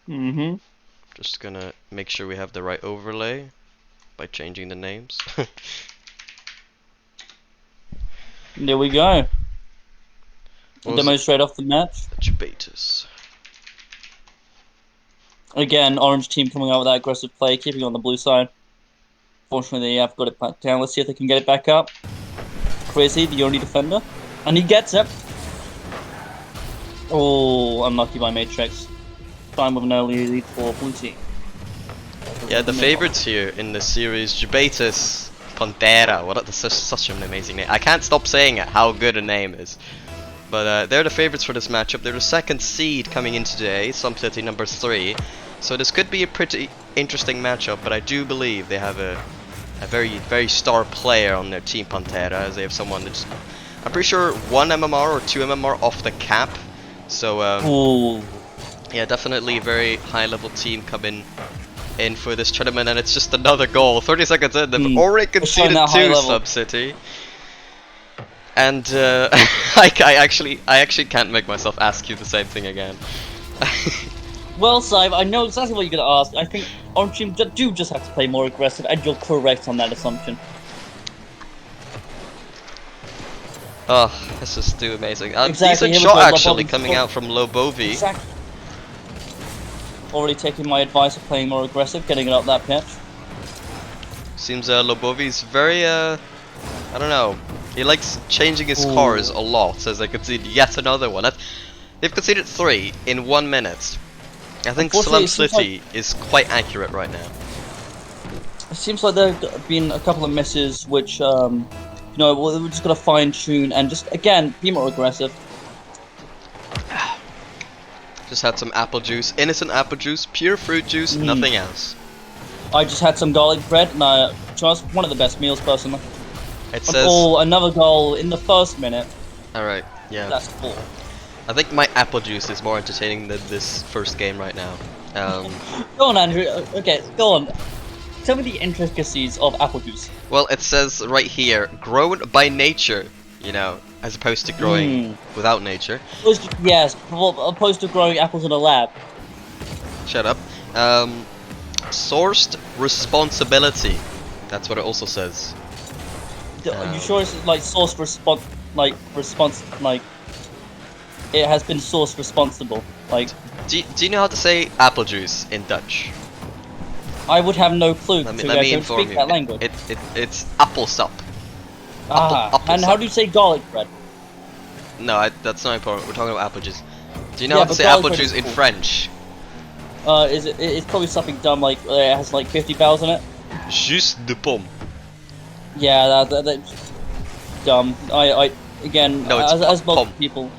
Mm-hmm. Just gonna make sure we have the right overlay by changing the names. There we go. What was it? Demonstrate off the match. Jubatus. Again, orange team coming out with that aggressive play, keeping on the blue side. Fortunately, they have got it back down. Let's see if they can get it back up. Crazy, the only defender. And he gets it. Oh, unlucky by Matrix. Time with an early lead for blue team. Yeah, the favorites here in the series, Jubatus, Panthera. What? That's such an amazing name. I can't stop saying it. How good a name is. But they're the favorites for this matchup. They're the second seed coming in today, Slump City number 3. So this could be a pretty interesting matchup, but I do believe they have a very star player on their team, Panthera, as they have someone that's, I'm pretty sure, 1 MMR or 2 MMR off the cap. So yeah, definitely a very high level team coming in for this tournament, and it's just another goal. 30 seconds in, they've already conceded 2, Slump City. And I actually can't make myself ask you the same thing again. Well, Sive, I know exactly what you're going to ask. I think orange team do just have to play more aggressive, and you're correct on that assumption. Oh, this is too amazing. Exactly, Decent shot actually coming out from bo3. Exactly. Already taking my advice of playing more aggressive, getting it up that pitch. Seems bo3's very, I don't know. He likes changing his cars a lot, as they concede yet another one. They've conceded 3 in 1 minute. I think Slump City is quite accurate right now. It seems like there have been a couple of misses which, you know, we're just going to fine-tune and just, again, be more aggressive. Just had some apple juice, innocent apple juice, pure fruit juice, nothing else. I just had some garlic bread, and just one of the best meals, personally. It says another goal in the first minute. Alright, yeah. That's cool. I think my apple juice is more entertaining than this first game right now. Go on, Andrew. Okay, go on. Tell me the intricacies of apple juice. Well, it says right here, grown by nature, you know, as opposed to growing without nature. Yes, opposed to growing apples in a lab. Shut up. Sourced responsibility. That's what it also says. Are you sure it's like sourced response? It has been sourced responsible. Like, do you know how to say apple juice in Dutch? I would have no clue. Let me inform you. That language. It's appelsap. And how do you say garlic bread? No, that's not important. We're talking about apple juice. Do you know how to say apple juice in French? It's probably something dumb like it has like 50 vowels in it. Jus de pomme. Yeah, that's dumb. Again, no, as most people,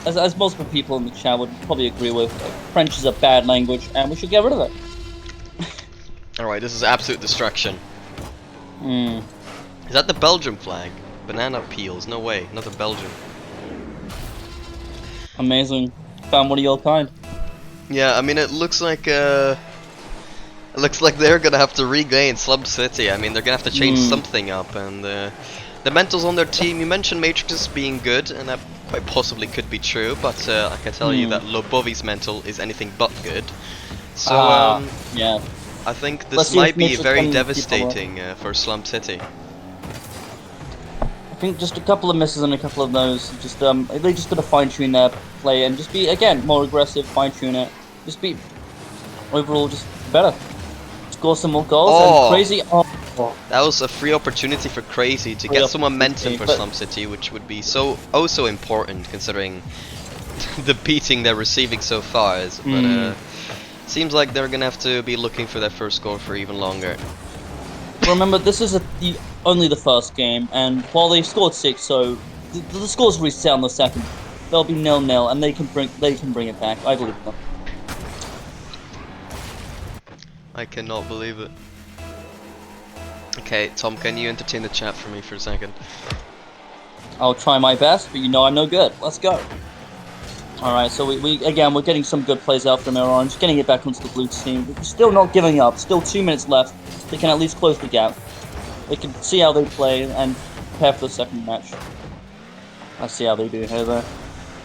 as multiple people in the chat would probably agree with, French is a bad language, and we should get rid of it. Alright, this is absolute destruction. Is that the Belgium flag? Banana peels, no way, not the Belgium. Amazing. Found one of your kind. Yeah, I mean it looks like they're gonna have to regain Slump City. I mean they're gonna have to change something up, and the mentals on their team, you mentioned Matrix being good, and that quite possibly could be true, but I can tell you that bo3's mental is anything but good. So yeah. I think this might be very devastating for Slump City. I think just a couple of misses and a couple of those. Just they just gotta fine tune their play and just be again more aggressive, fine tune it. Just be overall just better. Score some more goals and Crazy. That was a free opportunity for Crazy to get some momentum for Slump City, which would be so important considering the beating they're receiving so far. But seems like they're gonna have to be looking for their first goal for even longer. Remember, this is only the first game, and while they've scored 6, so the scores reset on the second. They'll be 0-0, and they can bring it back. I believe them. I cannot believe it. Okay, Tom, can you entertain the chat for me for a second? I'll try my best, but you know I'm no good. Let's go. Alright, so we're getting some good plays out from our orange, getting it back onto the blue team. We're still not giving up. Still 2 minutes left. They can at least close the gap. They can see how they play and prepare for the second match. Let's see how they do here, though.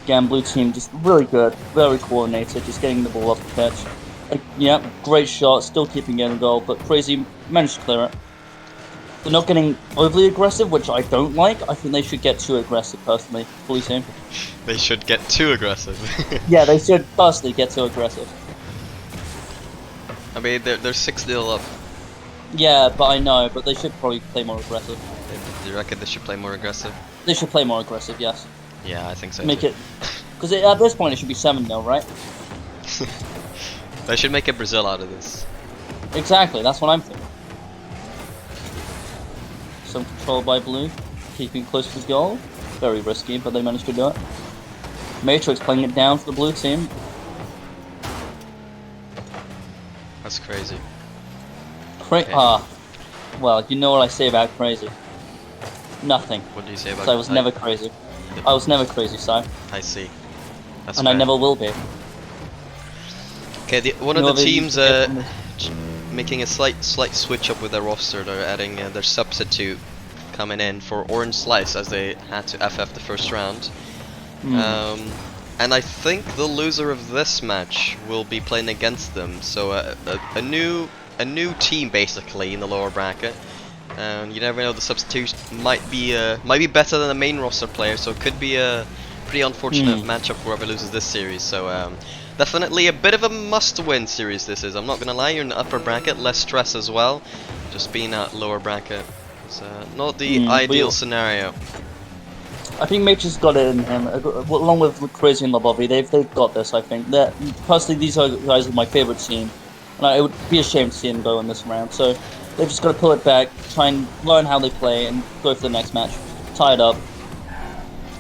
Again, blue team just really good, very coordinated, just getting the ball off the pitch. Yeah, great shot, still keeping it in goal, but Crazy managed to clear it. They're not getting overly aggressive, which I don't like. I think they should get too aggressive, personally, blue team. They should get too aggressive. Yeah, they should personally get too aggressive. I mean, they're 6-0 up. Yeah, but I know, but they should probably play more aggressive. Do you reckon they should play more aggressive? They should play more aggressive, yes. Yeah, I think so. Make it, because at this point it should be 7-0, right? They should make a Brazil out of this. Exactly, that's what I'm thinking. Some control by blue, keeping close to his goal. Very risky, but they managed to do it. Matrix playing it down for the blue team. That's crazy. Okay. Well, you know what I say about crazy. Nothing. What do you say about? So I was never crazy. I was never crazy, Si. I see. That's and fair. I never will be. Okay, one of the teams making a slight switch up with their roster. They're adding their substitute coming in for Orange Slice, as they had to FF the first round. And I think the loser of this match will be playing against them. So a new team basically in the lower bracket. And you never know, the substitute might be better than the main roster player, so it could be a pretty unfortunate matchup for whoever loses this series. So definitely a bit of a must-win series this is. I'm not gonna lie, you're in the upper bracket, less stress as well. Just being at lower bracket is not the ideal scenario. I think Matrix got it in him, along with Crazy and Lobovy. They've got this, I think. Personally, these guys are my favorite team, and it would be a shame to see them go in this round. So they've just got to pull it back, try and learn how they play, and go for the next match. Tie it up.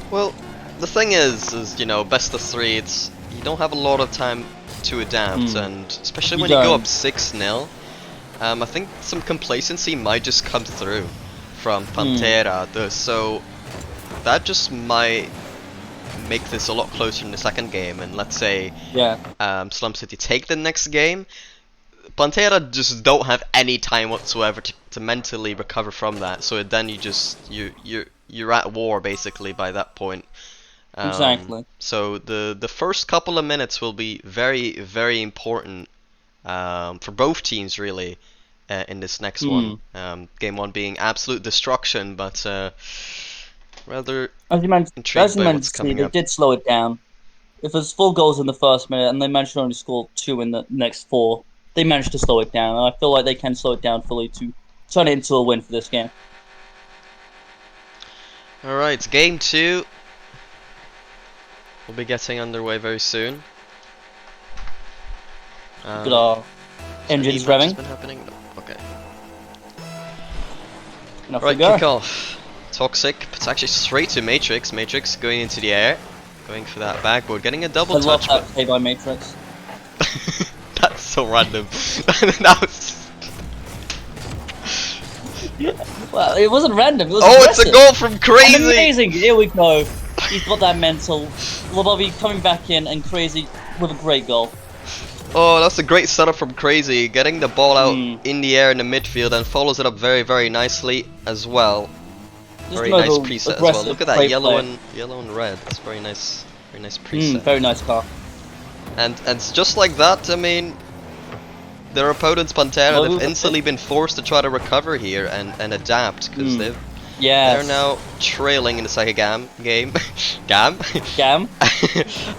Well, the thing is, you know, best of 3. You don't have a lot of time to adapt, and especially when you go up 6-0, I think some complacency might just come through from Panthera. So that just might make this a lot closer in the second game. And let's say Slump City take the next game, Panthera just don't have any time whatsoever to mentally recover from that. So then you're at war basically by that point. Exactly. So the first couple of minutes will be very, very important for both teams really in this next one. Game 1 being absolute destruction, but rather intrigued by what's coming up. They did slow it down. If there's 4 goals in the first minute and they managed to only score 2 in the next 4, they managed to slow it down. And I feel like they can slow it down fully to turn it into a win for this game. Alright, game 2 will be getting underway very soon. Good engines revving. Been happening? Okay. Enough right, to go. kick off. Toxic, it's actually straight to Matrix. Matrix going into the air, going for that backboard, getting a double touch. I love that play by Matrix. That's so random. That was... Well, it wasn't random. It was aggressive. It's a goal from Crazy. Amazing. Here we go. He's got that mental. Lobovy coming back in and Crazy with a great goal. Oh, that's a great setup from Crazy, getting the ball out in the air in the midfield and follows it up very, very nicely as well. Very nice preset as well. Look at that yellow and red. That's very nice preset. Very nice car. And just like that, I mean, their opponents Panthera, they've instantly been forced to try to recover here and adapt because they're now trailing in the second game.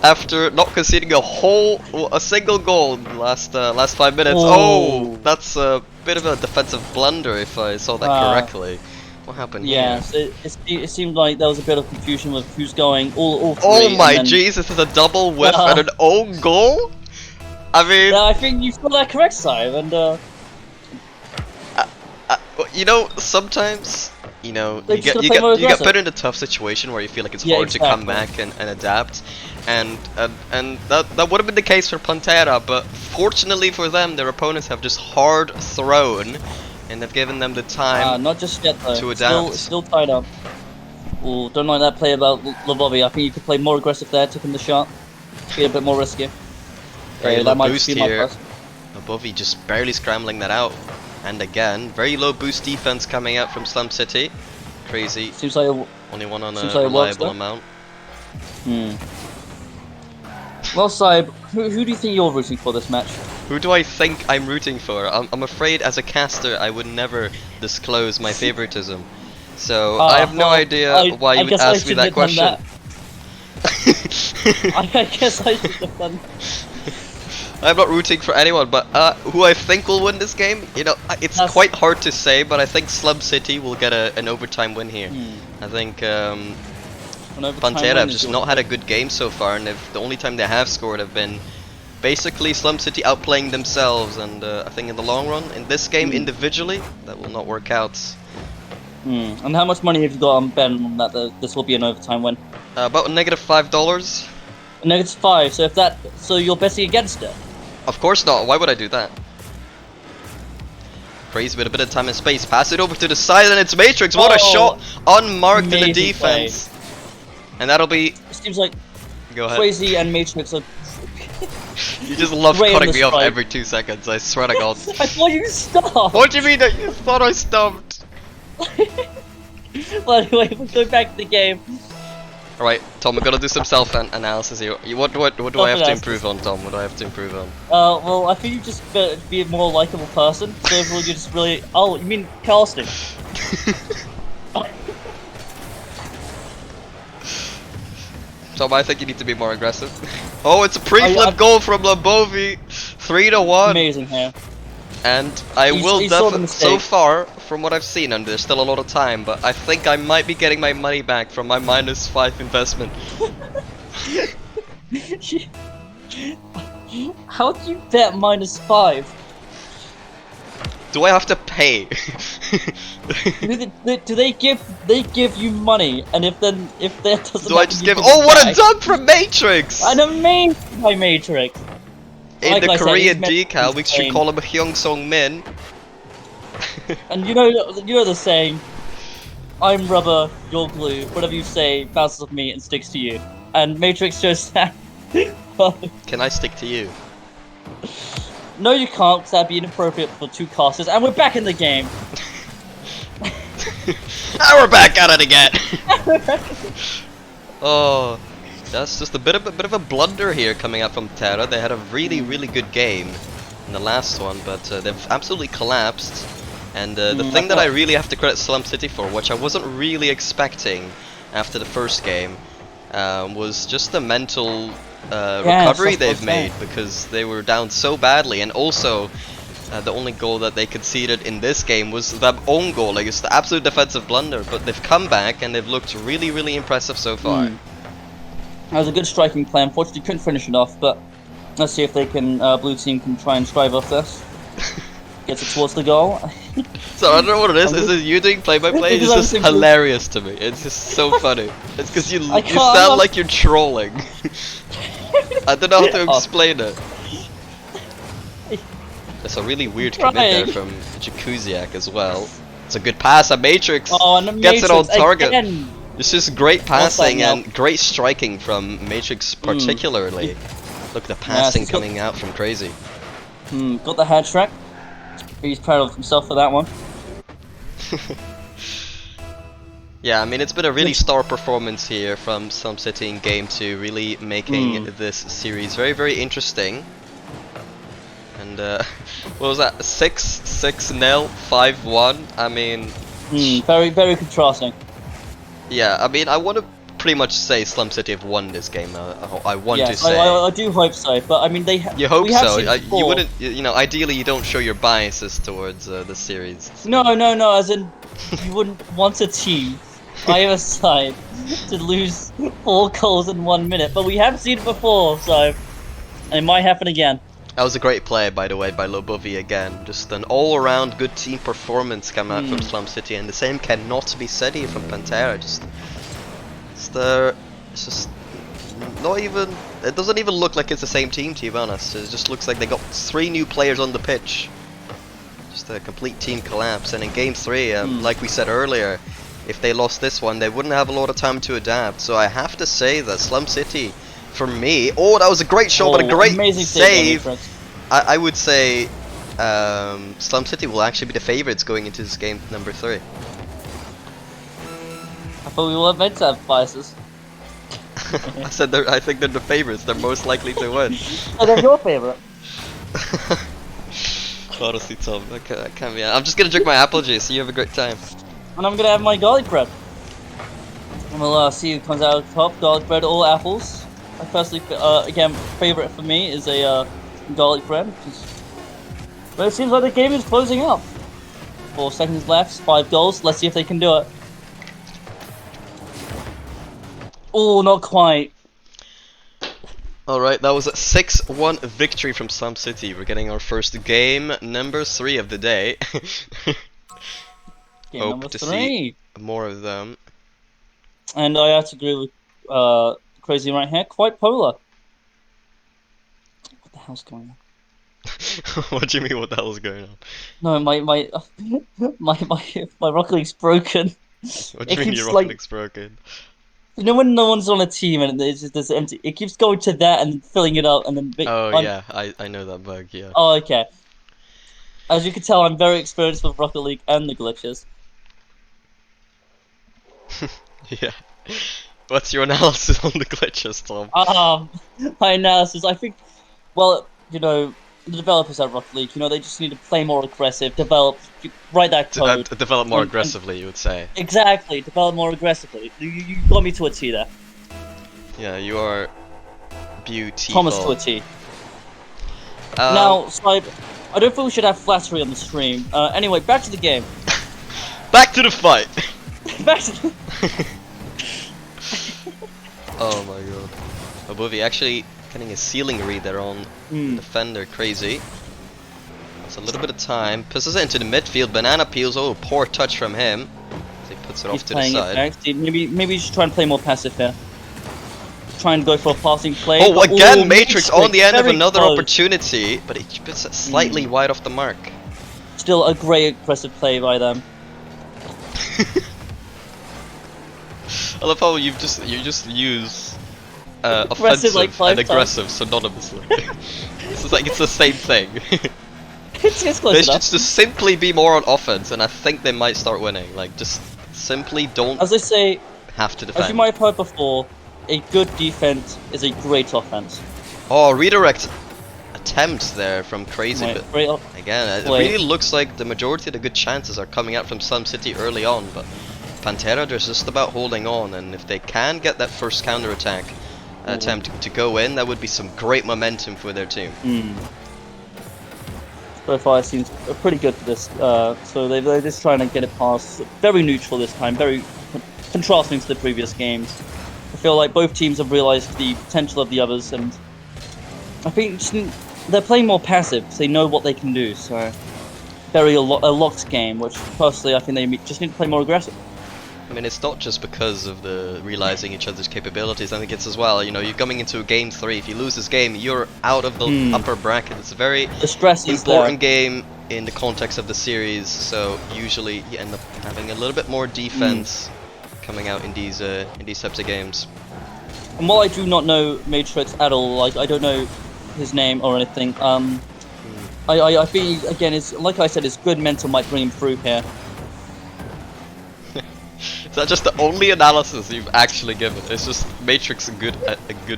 After not conceding a single goal in the last 5 minutes. Oh, that's a bit of a defensive blunder if I saw that correctly. What happened here? So it seemed like there was a bit of confusion with who's going all three. Oh my Jesus, it's a double whiff and an own goal? I mean... I think you've got that correct, Simon, and you know, sometimes... You know, you get put in a tough situation where you feel like it's hard to come back and adapt, and that would have been the case for Panthera, but fortunately for them, their opponents have just hard thrown, and they've given them the time not just yet, though. to adapt. Still tied up. Ooh, don't like that play about Lobovy. I think you could play more aggressive there, taking the shot, be a bit more risky. Very low boost here. Lobovy just barely scrambling that out. And again, very low boost defense coming out from Slump City. Crazy. Seems like only one on a reliable amount. Well, Saib, who do you think you're rooting for this match? Who do I think I'm rooting for? I'm afraid as a caster I would never disclose my favoritism. So I have no Well, idea why I you would guess I ask me shouldn't that have done question. that. I guess I should have done. I'm not rooting for anyone, but who I think will win this game, you know, it's quite hard to say, but I think Slump City will get an overtime win here. I think Panthera have just not had a good game so far, and the only time they have scored have been basically Slump City outplaying themselves, and I think in the long run, in this game individually, that will not work out. And how much money have you got on Ben on that this will be an overtime win? About -$5. -5. So you're betting against it. Of course not. Why would I do that? Crazy with a bit of time and space. Pass it over to the side, and it's Matrix. What a shot! Unmarked in the defense. And that'll be. It seems like Go ahead. Crazy and Matrix are. You just love cutting me off every 2 seconds. I swear to God. I thought you stopped. What do you mean that you thought I stopped? Well, anyway, we'll go back to the game. Alright, Tom, we're gonna do some self-analysis here. What do I have to improve on, Tom? What do I have to improve on? Well, I think you just be a more likable person. So overall, you just really. Oh, you mean casting? Tom, I think you need to be more aggressive. Oh, it's a pre-flip goal from bo3, 3-1. Amazing here. And I will definitely, so far, from what I've seen, and there's still a lot of time, but I think I might be getting my money back from my -5 investment. How do you bet -5? Do I have to pay? do they give you money, and if that doesn't, do I just give? Oh, what a dunk from Matrix! An amazing by Matrix. In the Korean decal, we should call him Hyung Song Min. And you know the saying, "I'm rubber, you're glue. Whatever you say bounces off me and sticks to you." And Matrix just that. Can I stick to you? No, you can't, because that'd be inappropriate for 2 casters. And we're back in the game. Now we're back at it again. Oh. That's just a bit of a blunder here coming out from Terra. They had a really good game in the last one, but they've absolutely collapsed. And the thing that I really have to credit Slump City for, which I wasn't really expecting after the first game, was just the mental recovery they've made, because they were down so badly, and also the only goal that they conceded in this game was that own goal. Like, it's the absolute defensive blunder, but they've come back and they've looked really impressive so far. That was a good striking play. Unfortunately, couldn't finish it off, but let's see if they can. Blue team can try and strive off this. Gets it towards the goal. So I don't know what it is. Is it you doing play-by-play? It's just hilarious to me. It's just so funny. It's because you sound like you're trolling. I don't know how to explain it. That's a really weird commit there from Jakuziak as well. It's a good pass. A Matrix gets it on target. Again. This is great passing and great striking from Matrix particularly. Look at the passing coming out from Crazy. Got the hat trick. He's proud of himself for that one. Yeah, I mean, it's been a really star performance here from Slump City in Game 2, really making this series very interesting. And what was that? 6-0, 5-1. I mean, very contrasting. Yeah, I mean, I want to pretty much say Slump City have won this game. I want to say. I do hope so, but I mean, they. You hope so? You wouldn't. You know, ideally, you don't show your biases towards the series. No. As in, you wouldn't want a team, either side, to lose 4 goals in 1 minute. But we have seen it before, so it might happen again. That was a great play, by the way, by bo3 again. Just an all-around good team performance coming out from Slump City, and the same cannot be said here from Panthera. It's just not even. It doesn't even look like it's the same team, to be honest. It just looks like they got 3 new players on the pitch. Just a complete team collapse. And in Game 3, like we said earlier, if they lost this one, they wouldn't have a lot of time to adapt. So I have to say that Slump City, for me, that was a great shot, but a great save. I would say Slump City will actually be the favorites going into this game number 3. I thought we were meant to have biases. I said I think they're the favorites. They're most likely to win. Oh, they're your favorite. Honestly, Tom, that can't be. I'm just gonna drink my apple juice. You have a great time. And I'm gonna have my garlic bread. And we'll see who comes out top. Garlic bread or apples. I personally, again, favorite for me is a garlic bread. But it seems like the game is closing up. 4 seconds left, 5 goals. Let's see if they can do it. Oh, not quite. Alright, that was a 6-1 victory from Slump City. We're getting our first game, number 3 of the day. Game Hope number to 3. see more of them. And I have to agree with Crazy right here. Quite polar. What the hell's going on? What do you mean? What the hell is going on? No, my Rocket League's broken. What do you mean your like, Rocket League's broken? You know when no one's on a team and it's just this empty. It keeps going to that and filling it up and then. Oh yeah, I know that bug. Yeah. Oh, okay. As you can tell, I'm very experienced with Rocket League and the glitches. Yeah. What's your analysis on the glitches, Tom? My analysis. I think, well, you know, the developers at Rocket League, you know, they just need to play more aggressive, write that code. Develop more aggressively, you would say. Exactly, develop more aggressively. You got me to a T there. Yeah, you are beautiful. Thomas to a T. Now, Slibe, I don't think we should have flattery on the stream. Anyway, back to the game. Back to the fight! Back to the... Oh my god. Oh, bo3 actually getting a ceiling read there on the defender, crazy. That's a little bit of time. Pushes it into the midfield, banana peels, oh, poor touch from him. As he puts it off to the side. Maybe you should try and play more passive here. Try and go for a passing play. Oh, again, Matrix on the end of another close. Opportunity, but he puts it slightly wide off the mark. Still a great aggressive play by them. I love how you just use Aggressive, offensive like, 5 and aggressive synonymously. It's like it's the same thing. It's close They enough. should just simply be more on offense, and I think they might start winning. Like, just simply don't As I say, have to defend. as you might have heard before, a good defense is a great offense. Oh, redirect attempt there from Crazy, Right, but great again, it play. really looks like the majority of the good chances are coming out from Slump City early on, but Panthera, they're just about holding on, and if they can get that first counter-attack attempt to go in, that would be some great momentum for their team. So far it seems pretty good for this, so they're just trying to get it past. Very neutral this time, very contrasting to the previous games. I feel like both teams have realised the potential of the others, and I think they're playing more passive, so they know what they can do, so very a locked game, which personally I think they just need to play more aggressive. I mean, it's not just because of the realizing each other's capabilities. I think it's as well, you know, you're coming into a game 3. If you lose this game, you're out of the upper bracket. It's a very The stress is important game in the context of the series. So usually you end up having a little bit more defense coming out in these types of games. And while I do not know Matrix at all, like I don't know his name or anything, I think again, it's like I said, his good mental might bring him through here. Is that just the only analysis you've actually given? It's just Matrix a good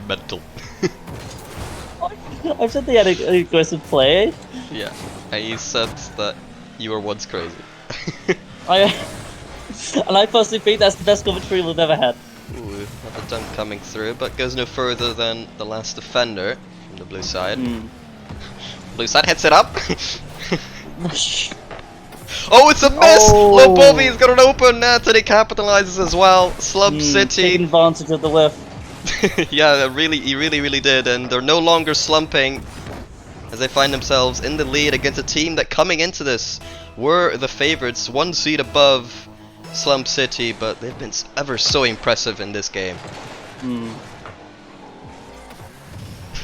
mental. I've said they had an aggressive play. Yeah, and you said that you were once crazy. And I personally think that's the best commentary we've ever had. Ooh, another dunk coming through, but goes no further than the last defender from the blue side. Blue side hits it up. Oh, it's a miss! Oh. bo3's got an open net and he capitalizes as well. Slump City. Taking advantage of the whiff. Yeah, he really did, and they're no longer slumping as they find themselves in the lead against a team that coming into this were the favorites, 1 seed above Slump City, but they've been ever so impressive in this game.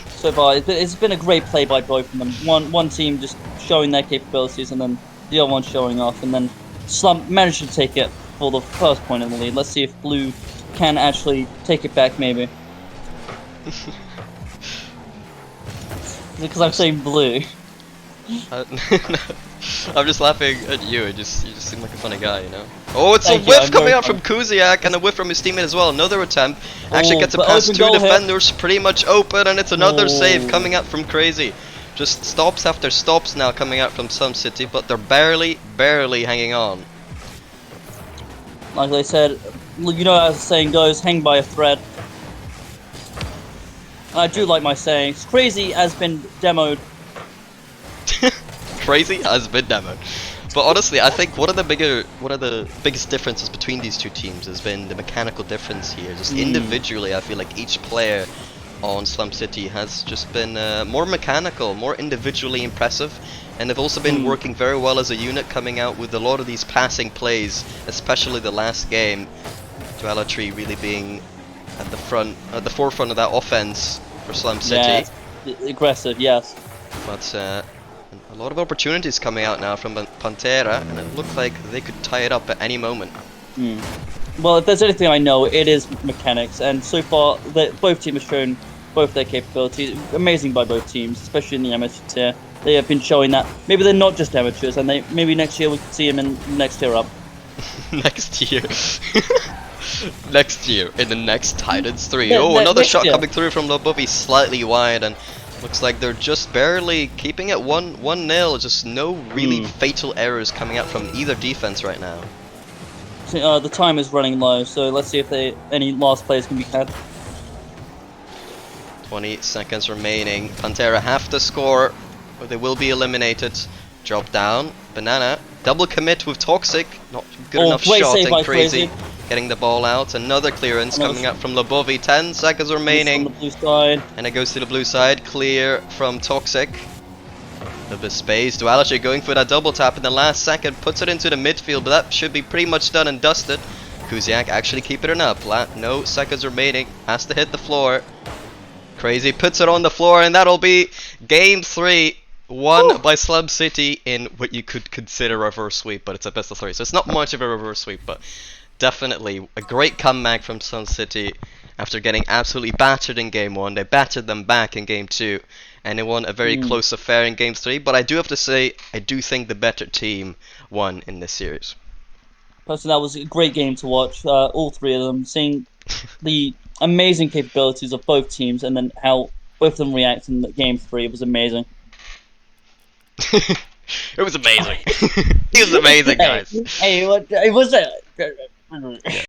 So far, it's been a great play by both of them. One team just showing their capabilities, and then the other one showing off, and then Slump managed to take it for the first point in the lead. Let's see if Blue can actually take it back, maybe. Because I'm saying Blue. I'm just laughing at you. You just seem like a funny guy, you know. Oh, it's Thank a you, whiff I'm coming very out from funny. Kuziak and a whiff from his teammate as well. Another attempt. Actually Oh, gets it but past open two goal here. defenders, pretty much open, and it's another save Oh. coming out from Crazy. Just stops after stops now coming out from Slump City, but they're barely hanging on. Like they said, you know as the saying goes, hang by a thread. And I do like my sayings. Crazy has been demoed. Crazy has been demoed. But honestly, I think one of the biggest differences between these two teams has been the mechanical difference here. Just individually, I feel like each player on Slump City has just been more mechanical, more individually impressive, and they've also been working very well as a unit, coming out with a lot of these passing plays, especially the last game. Duality really being at the forefront of that offense for Slump City. Yes, aggressive, yes. But a lot of opportunities coming out now from Panthera, and it looks like they could tie it up at any moment. Well, if there's anything I know, it is mechanics, and so far, both teams have shown both their capabilities. Amazing by both teams, especially in the amateur tier. They have been showing that maybe they're not just amateurs, and maybe next year we could see them in the next tier up. Next year. Next year, in the next Titans 3. Oh, another shot coming through from Lobovi, slightly wide, and looks like they're just barely keeping it 1-0. Just no really fatal errors coming out from either defense right now. So, the time is running low, so let's see if any last plays can be had. 20 seconds remaining. Panthera have to score, or they will be eliminated. Drop down. Banana. Double commit with Toxic. Not good enough shot, and Crazy getting the ball out. Another clearance coming out from Lobovi. 10 seconds remaining. On the blue side. And it goes to the blue side. Clear from Toxic. A bit of space. Duality going for that double tap in the last second. Puts it into the midfield, but that should be pretty much done and dusted. Kuziak actually keeping it up. No seconds remaining. Has to hit the floor. Crazy puts it on the floor, and that'll be game 3. Won by Slump City in what you could consider a reverse sweep, but it's a best of 3, so it's not much of a reverse sweep, but definitely a great comeback from Slump City after getting absolutely battered in game 1. They battered them back in game 2, and they won a very close affair in game 3, but I do have to say, I do think the better team won in this series. Personally, that was a great game to watch, all three of them, seeing the amazing capabilities of both teams, and then how both of them react in game 3 was amazing. It was amazing. It was amazing, guys. Hey, it was